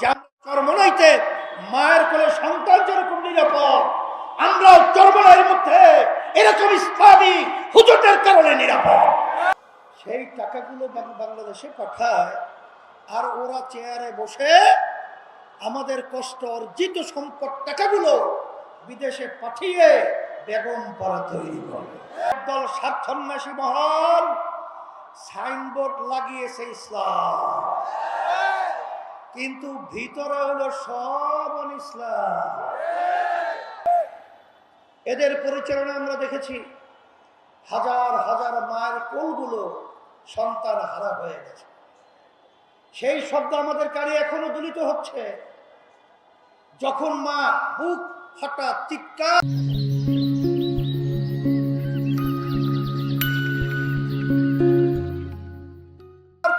চরমনাইতে মায়ের কোলে সন্তান যেরকম নিরাপদ, আমরাও চরমনাইয়ের মধ্যে এরকম ইসলামী হুজুরদের কারণে নিরাপদ। সেই টাকাগুলো বাংলাদেশে পাঠায়, আর ওরা চেয়ারে বসে আমাদের কষ্ট অর্জিত সম্পদ টাকাগুলো বিদেশে পাঠিয়ে বেগম পাড়া তৈরি করে। একদল স্বার্থন্বেষী মহল সাইনবোর্ড লাগিয়েছে ইসলাম, কিন্তু ভিতরে হলো সব ইসলাম। এদের পরিচালনা আমরা দেখেছি, হাজার হাজার মায়ের কোলগুলো সন্তান হারা হয়ে গেছে। সেই শব্দ আমাদের কানে এখনো দূলিত হচ্ছে, যখন মা বুক ফাটা চিৎকার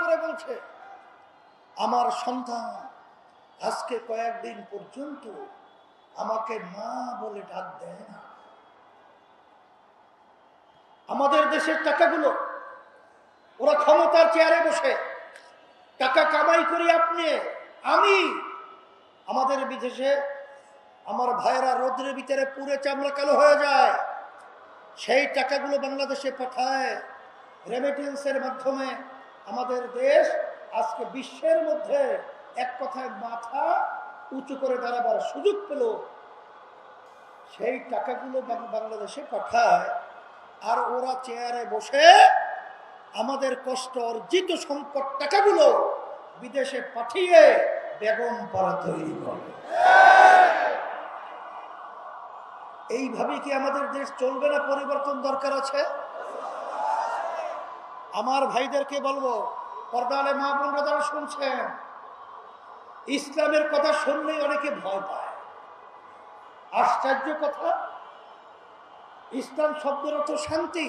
করে বলছে, আমার সন্তান আজকে কয়েকদিন পর্যন্ত আমাকে মা বলে ডাক দেয় না। আমাদের দেশের টাকাগুলো ওরা ক্ষমতার চেয়ারে বসে টাকা কামাই করি আপনি আমি, আমাদের বিদেশে আমার ভাইয়েরা রোদ্রের ভিতরে পুরে চামড়া কালো হয়ে যায়, সেই টাকাগুলো বাংলাদেশে পাঠায় রেমিটেন্সের মাধ্যমে। আমাদের দেশ আজকে বিশ্বের মধ্যে এক কথায় মাথা উঁচু করে দাঁড়াবার সুযোগ পেল। সেই টাকাগুলো বাংলাদেশে পাঠায়, আর ওরা চেয়ারে বসে আমাদের কষ্ট অর্জিত সম্পদ টাকাগুলো বিদেশে পাঠিয়ে বেগম পাড়া তৈরি করে। এইভাবে কি আমাদের দেশ চলবে না? পরিবর্তন দরকার আছে। আমার ভাইদেরকে বলবো, পর্দালে মা বোনরা যারা শুনছেন, ইসলামের কথা শুনলেই অনেকে ভয় পায়। আশ্চর্য কথা, ইসলাম শব্দের অর্থ শান্তি।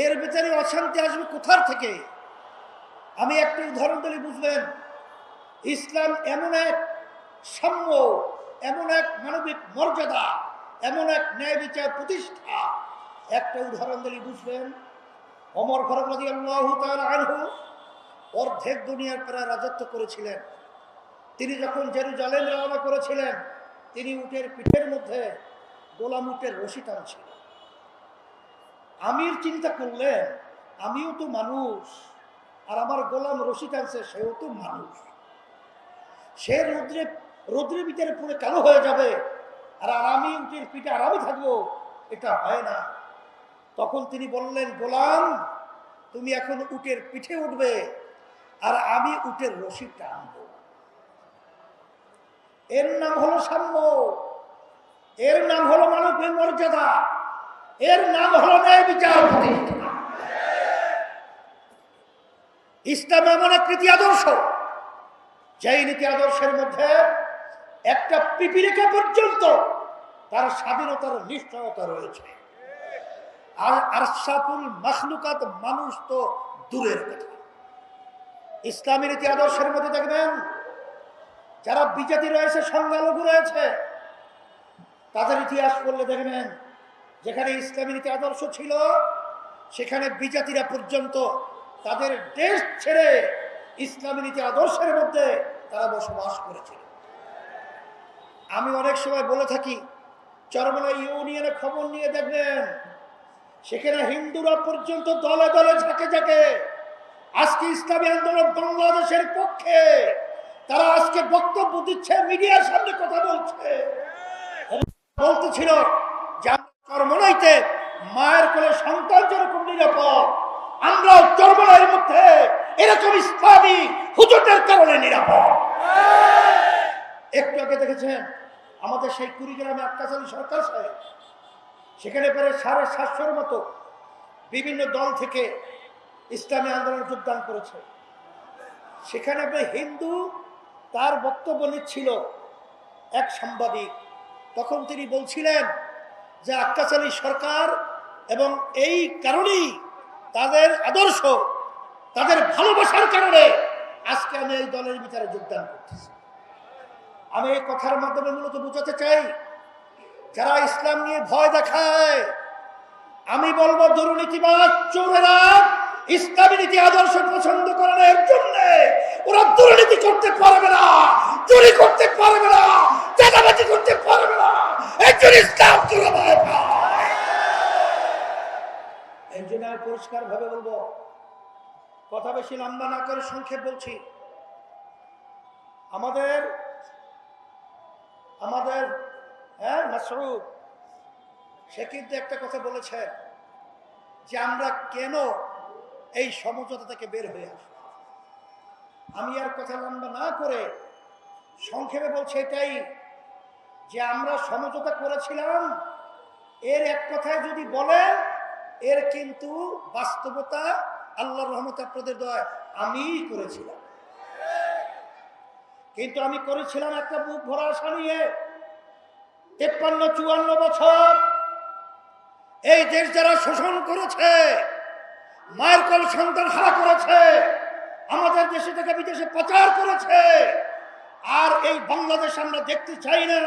এর ভিতরে অশান্তি আসবে কোথার থেকে? আমি একটা উদাহরণ দিলে বুঝবেন। ইসলাম এমন এক সাম্য, এমন এক মানবিক মর্যাদা, এমন এক ন্যায় বিচার প্রতিষ্ঠা। একটা উদাহরণ দিলে বুঝবেন। ওমর ফারুক রাদিয়াল্লাহু তাআলা আনহু অর্ধেক দুনিয়ার প্রায় রাজত্ব করেছিলেন। তিনি যখন জেরুজালেম রওনা করেছিলেন, তিনি উটের পিঠের মধ্যে গোলাম উটের রশি টানছিলেন। আমির চিন্তা করলেন, আমিও তো মানুষ, আর আমার গোলাম রশি টানছে, সেও তো মানুষ। সে রৌদ্রের ভিতরে পুরো কালো হয়ে যাবে, আর আমি উটের পিঠে আরামে থাকবো, এটা হয় না। তখন তিনি বললেন, গোলাম তুমি এখন উটের পিঠে উঠবে, আর আমি উটের রশি টানব। এর নাম হলো সাম্য, এর নাম হলো মানবিক মর্যাদা, এর নাম হলো ন্যায় বিচার প্রতিষ্ঠা। ইসলাম এমন এক নীতি আদর্শ, যেই নীতি আদর্শের মধ্যে একটা পিপিলিকা পর্যন্ত তার স্বাধীনতার নিশ্চয়তা রয়েছে। আর আশরাফুল মাখলুকাত মানুষ তো দূরের কথা। ইসলামী নীতি আদর্শের মধ্যে দেখবেন, যারা বিজাতি রয়েছে, সংখ্যালঘু রয়েছে, তাদের ইতিহাস পড়লে দেখবেন, যেখানে ইসলামী নীতি আদর্শ ছিল, সেখানে বিজাতিরা পর্যন্ত তাদের দেশ ছেড়ে ইসলামী নীতি আদর্শের মধ্যে তারা বসবাস করেছিল। আমি অনেক সময় বলে থাকি, চরমনাই ইউনিয়নে খবর নিয়ে দেখবেন, সেখানে হিন্দুরা পর্যন্ত দলে দলে ঝাঁকে ঝাঁকে আজকে ইসলামী আন্দোলন বাংলাদেশের পক্ষে তারা আজকে বক্তব্য দিচ্ছে, মিডিয়ার সামনে কথা বলছে। বলতেছিল যে চরমনাইতে মায়ের কোলে সন্তান যেরকম নিরাপদ, আমরাও চরমনাইয়ের মধ্যে এরকম ইসলামী হুজুরদের কারণে নিরাপদ। একটু আগে দেখেছেন আমাদের সেই কুড়িগ্রামে আক্কাস আলী সরকার সাহেব, সেখানে প্রায় 750-র মতো বিভিন্ন দল থেকে ইসলামী আন্দোলনে যোগদান করেছে। সেখানে হিন্দু তার বক্তব্য নিচ্ছিল এক সাংবাদিক। তখন তিনি বলছিলেন যে আক্কাস আলী সরকার, এবং এই কারণেই তাদের আদর্শ, তাদের ভালোবাসার কারণে আজকে আমি এই দলের ভিতরে যোগদান করতেছি। আমি এই কথার মাধ্যমে মূলত বোঝাতে চাই, যারা ইসলাম নিয়ে ভয় দেখায়, আমি বলবো দুর্নীতিবাদ চোরেরা ইসলামী নীতি আদর্শ পছন্দ করার জন্য ওরা দুর্নীতি করতে পারবে না। কথা বেশি লম্বা না করে সংক্ষেপ বলছি। আমাদের আমাদের মাসরুফ সে কিন্তু একটা কথা বলেছে যে আমরা কেন এই সমঝোতা থেকে বের হয়ে আসবো। আমি আর কথা লম্বা না করে সংক্ষেপে বলছি এটাই, যে আমরা সমঝোতা করেছিলাম, এর এক কথায় যদি বলেন, এর কিন্তু বাস্তবতা আল্লাহর রহমতে আপনাদের দয়া আমিই করেছিলাম। কিন্তু আমি করেছিলাম একটা বুক ভরা আশা নিয়ে। 53-54 বছর এই দেশ যারা শোষণ করেছে, মায়ের কোল সন্তান হারা করেছে, আমাদের দেশে থেকে বিদেশে পাচার করেছে, আর এই বাংলাদেশ আমরা দেখতে চাই না।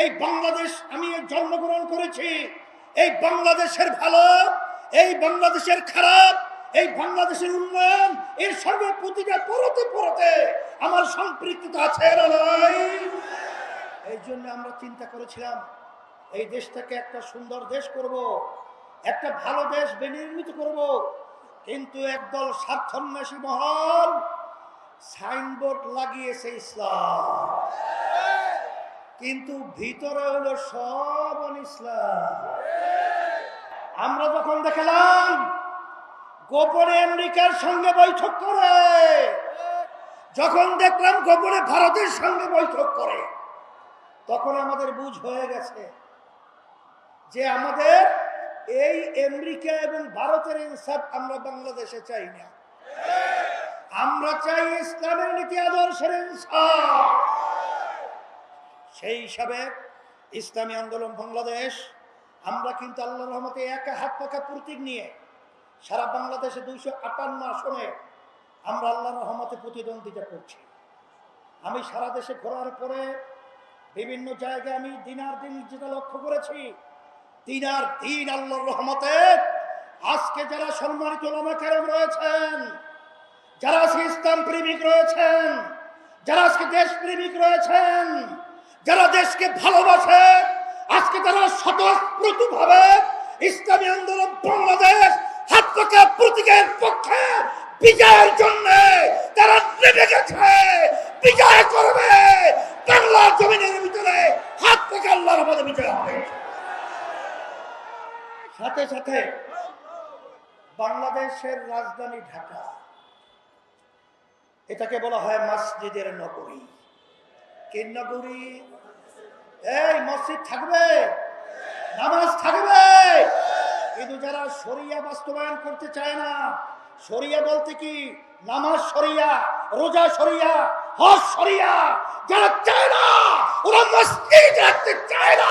এই বাংলাদেশ আমি জন্মগ্রহণ করেছি, এই বাংলাদেশের ভালো, এই বাংলাদেশের খারাপ, এই বাংলাদেশের উন্নয়ন, এর সর্ব প্রতিটা পরতে পরতে আমার সম্পৃক্ততা আছে না নাই? এই জন্য আমরা চিন্তা করেছিলাম এই দেশটাকে একটা সুন্দর দেশ করব, একটা ভালো দেশ বিনির্মিত করব। কিন্তু একদল স্বার্থান্বেষী মহল সাইনবোর্ড লাগিয়েছে ইসলাম, কিন্তু ভিতরে হলো সব ইসলাম। আমরা যখন দেখলাম গোপনে আমেরিকার সঙ্গে বৈঠক করে, যখন দেখলাম গোপনে ভারতের সঙ্গে বৈঠক করে, তখন আমাদের বুঝ হয়ে গেছে যে আমাদের এই আমেরিকা এবং ভারতের ইনসাফ আমরা বাংলাদেশে চাই না। আমরা চাই ইসলামের নীতি আদর্শের ইনসাফ। সেই হিসাবে ইসলামী আন্দোলন বাংলাদেশ আমরা কিন্তু আল্লাহর রহমতে একা হাত পাকা প্রতীক নিয়ে সারা বাংলাদেশে 258 আসনে আমরা আল্লাহর রহমতে প্রতিদ্বন্দ্বিতা করছি। আমি সারা দেশে ঘোরার পরে বিভিন্ন জায়গায় আমি দিনার দিন যেটা লক্ষ্য করেছি, দিনার দিন আল্লাহর রহমতে আজকে যারা সম্মানিত ওলামা কেরাম রয়েছেন, যারা আজকে ইসলাম প্রেমিক রয়েছেন, যারা আজকে দেশ প্রেমিক রয়েছেন, যারা দেশকে ভালোবাসে, আজকে তারা স্বতঃস্ফূর্তভাবে ইসলামী আন্দোলন বাংলাদেশ হাত পাকা প্রতীকের পক্ষে বিজয়ের জন্য তারা নেমে গেছে। বিজয় করবে, বাংলার জমিনের ভিতরে হাত পাকা আল্লাহর রহমতে বিজয় হবে। সাথে সাথে বাংলাদেশের রাজধানী ঢাকা, এটাকে বলা হয় মসজিদের নগরী। কি নগরী? এই মসজিদ থাকবে, নামাজ থাকবে, কিন্তু যারা শরিয়া বাস্তবায়ন করতে চায় না, শরিয়া বলতে কি, নামাজ শরিয়া, রোজা শরিয়া, হজ শরিয়া, যারা চায় না, ওরা মসজিদ রাখতে চায় না।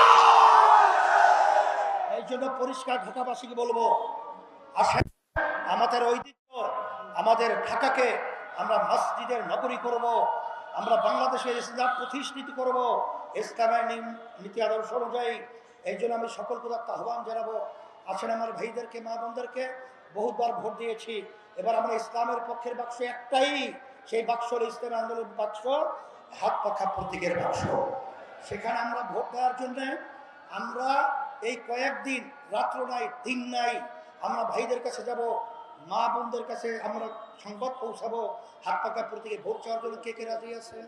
এই জন্য পরিষ্কার ঢাকাবাসীকে বলবো, আসেন আমাদের ঐতিহ্য, আমাদের ঢাকাকে আমরা মসজিদের নগরী করব, আমরা বাংলাদেশের ইসলাম প্রতিষ্ঠিত করব ইসলামের নীতি আদর্শ অনুযায়ী। এই জন্য আমি সকলকে আহ্বান জানাবো, আসেন আমার ভাইদেরকে, মা বোনদেরকে, বহুবার ভোট দিয়েছি, এবার আমরা ইসলামের পক্ষের বাক্স একটাই, সেই বাক্স হল ইসলামী আন্দোলন বাক্স, হাত পাখা প্রতীকের বাক্স। সেখানে আমরা ভোট দেওয়ার জন্য আমরা এই কয়েকদিন রাত্র নাই দিন নাই আমরা ভাইদের কাছে যাব, মা বোনদের কাছে আমরা সংবাদ পৌঁছাবো, হাত পাকা প্রতীকে ভোট চাওয়ার জন্য কে কে রাজি আছে?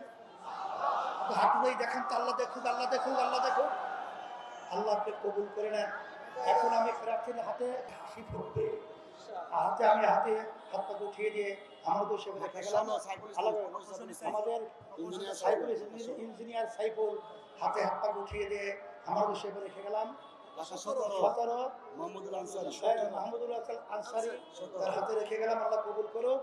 হাতুটাই দেখান তো, আল্লাহ দেখুক, আল্লাহ দেখুক, আল্লাহ দেখুক। আল্লাহ আপনি কবুল করে নেন। এখন আমি প্রার্থীর হাতে হাসি ফুটবে, হাতে আমি হাতে হাত পা উঠিয়ে দিয়ে আমাদের সে আমাদের সাইফুল ইঞ্জিনিয়ার সাইফুল হাতে হাত পা উঠিয়ে দিয়ে আমাদের সে রেখে গেলাম। 17 মাহমুদুল আনসারি তার হাতে রেখে গেলাম। আল্লাহ কবুল করুক।